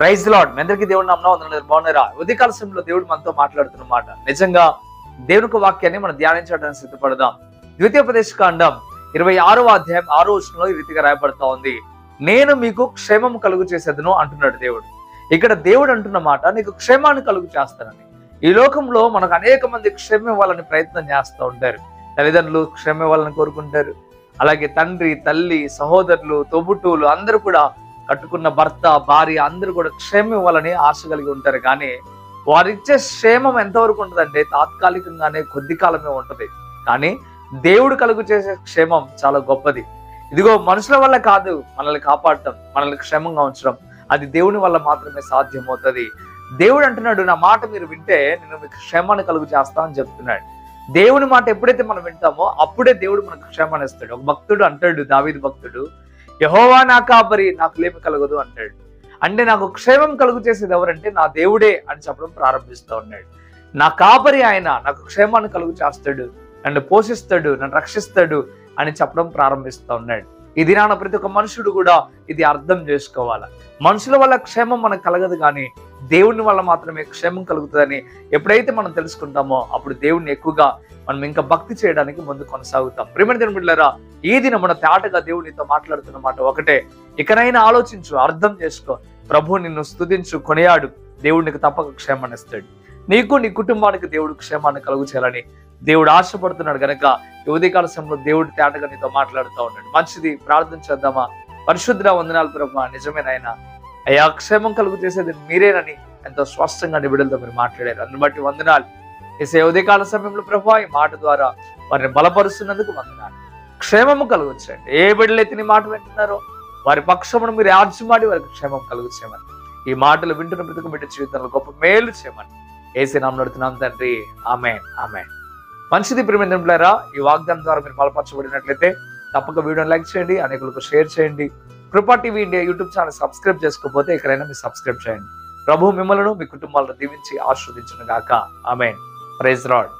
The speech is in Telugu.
Praise lord. మీ అందరికీ దేవుడి నామమున వందనాలు. బాగున్నారా? ఉదయకాల సమయంలో దేవుడు మనతో మాట్లాడుతున్నమాట. నిజంగా దేవునికి వాక్యాన్ని మనం ధ్యానించడానికి సిద్ధపడదాం. ద్వితీయోపదేశకాండం 26వ అధ్యాయం 6వ వచనంలో ఈ రీతిగా రాయబడతా ఉంది, నేను మీకు క్షేమం కలుగు చేసేదను అంటున్నాడు దేవుడు. ఇక్కడ దేవుడు అంటున్న మాట, నీకు క్షేమాన్ని కలుగు చేస్తానని. ఈ లోకంలో మనకు అనేక మంది క్షేమం ఇవ్వాలని ప్రయత్నం చేస్తూ ఉంటారు. తల్లిదండ్రులు క్షేమం ఇవ్వాలని కోరుకుంటారు. అలాగే తండ్రి, తల్లి, సహోదరులు, తోబుట్టువులు అందరూ కూడా, కట్టుకున్న భర్త, భార్య అందరూ కూడా క్షేమం ఇవ్వాలని ఆశ కలిగి ఉంటారు. కానీ వారిచ్చే క్షేమం ఎంతవరకు ఉంటుందంటే తాత్కాలికంగానే, కొద్ది కాలమే ఉంటది. కానీ దేవుడు కలుగు చేసే క్షేమం చాలా గొప్పది. ఇదిగో మనుషుల వల్ల కాదు మనల్ని కాపాడటం, మనల్ని క్షేమంగా ఉంచడం, అది దేవుని వల్ల మాత్రమే సాధ్యమవుతుంది. దేవుడు అంటున్నాడు, నా మాట మీరు వింటే నేను మీకు క్షేమాన్ని కలుగు చేస్తా అని చెప్తున్నాడు. దేవుని మాట ఎప్పుడైతే మనం వింటామో అప్పుడే దేవుడు మనకు క్షేమాన్ని ఇస్తాడు. ఒక భక్తుడు అంటాడు, దావీదు భక్తుడు, యెహోవా నా కాపరి, నాకు లేమి కలగదు అంటాడు. అంటే నాకు క్షేమం కలుగు చేసేది ఎవరంటే నా దేవుడే అని చెప్పడం ప్రారంభిస్తూ ఉన్నాడు. నా కాపరి ఆయన, నాకు క్షేమాన్ని కలుగు చేస్తాడు, నన్ను పోషిస్తాడు, నన్ను రక్షిస్తాడు అని చెప్పడం ప్రారంభిస్తూ ఉన్నాడు. ఈ దినాన ప్రతి ఒక్క మనుషుడు కూడా ఇది అర్థం చేసుకోవాలి. మనుషుల వల్ల క్షేమం మనకు కలగదు, కానీ దేవుని వల్ల మాత్రమే క్షేమం కలుగుతుందని ఎప్పుడైతే మనం తెలుసుకుంటామో అప్పుడు దేవుణ్ణి ఎక్కువగా మనం ఇంకా భక్తి చేయడానికి ముందు కొనసాగుతాం. ప్రియమైన దేవుని బిడ్డలారా, ఈ దినం మన తేటగా దేవునితో మాట్లాడుతున్న మాట ఒకటే, ఇకనైనా ఆలోచించు, అర్థం చేసుకో, ప్రభు నిన్ను స్తుతించు, కొనియాడు, దేవుడికి తప్పక క్షేమాన్ని ఇస్తాడు. నీకు నీ కుటుంబానికి దేవుడు క్షేమాన్ని కలుగు చేయాలని దేవుడు ఆశపడుతున్నాడు. కనుక ఈ ఉదయకాల సమయంలో దేవుడు తేటగా నీతో మాట్లాడుతూ ఉన్నాడు. మంచిది, ప్రార్థన చేద్దామా? పరిశుద్ధ వందనాలు ప్రభు, నిజమేనాయన అయ్యా, క్షేమం కలుగు చేసేది మీరేనని ఎంతో స్పష్టంగా నీ బిడ్డలతో మీరు మాట్లాడారు. అందుని బట్టి వందనాలు. ఈ ఉదయకాల సమయంలో ప్రభు ఈ మాట ద్వారా వారిని బలపరుస్తున్నందుకు వందనాలు. క్షేమము కలుగుచ్చండి. ఏ బిడ్డలైతే నీ మాట వింటున్నారో వారి పక్షమును మీరు ఆర్చిమాడి వారికి క్షేమం కలుగు చేయమని, ఈ మాటలు వింటున్న ప్రతి బిడ్డ జీవితంలో గొప్ప మేలు చేయమని యేసు నామమున అడుగుతున్నాం తండ్రి, ఆమేన్, ఆమేన్. మంచిది. ప్రియమైన బిడ్డలారా, ఈ వాగ్దానం ద్వారా మీరు బలపరచబడినట్లయితే తప్పక వీడియోని లైక్ చేయండి, అనేకులకు షేర్ చేయండి. కృపా TV India YouTube channel subscribe చేసుకోకపోతే ఎక్కడైనా మీరు సబ్స్క్రైబ్ చేయండి. ప్రభు మిమ్మల్ని, మీ కుటుంబాలను దీవించి ఆశీర్వదించును గాక. ఆమేన్. Praise lord.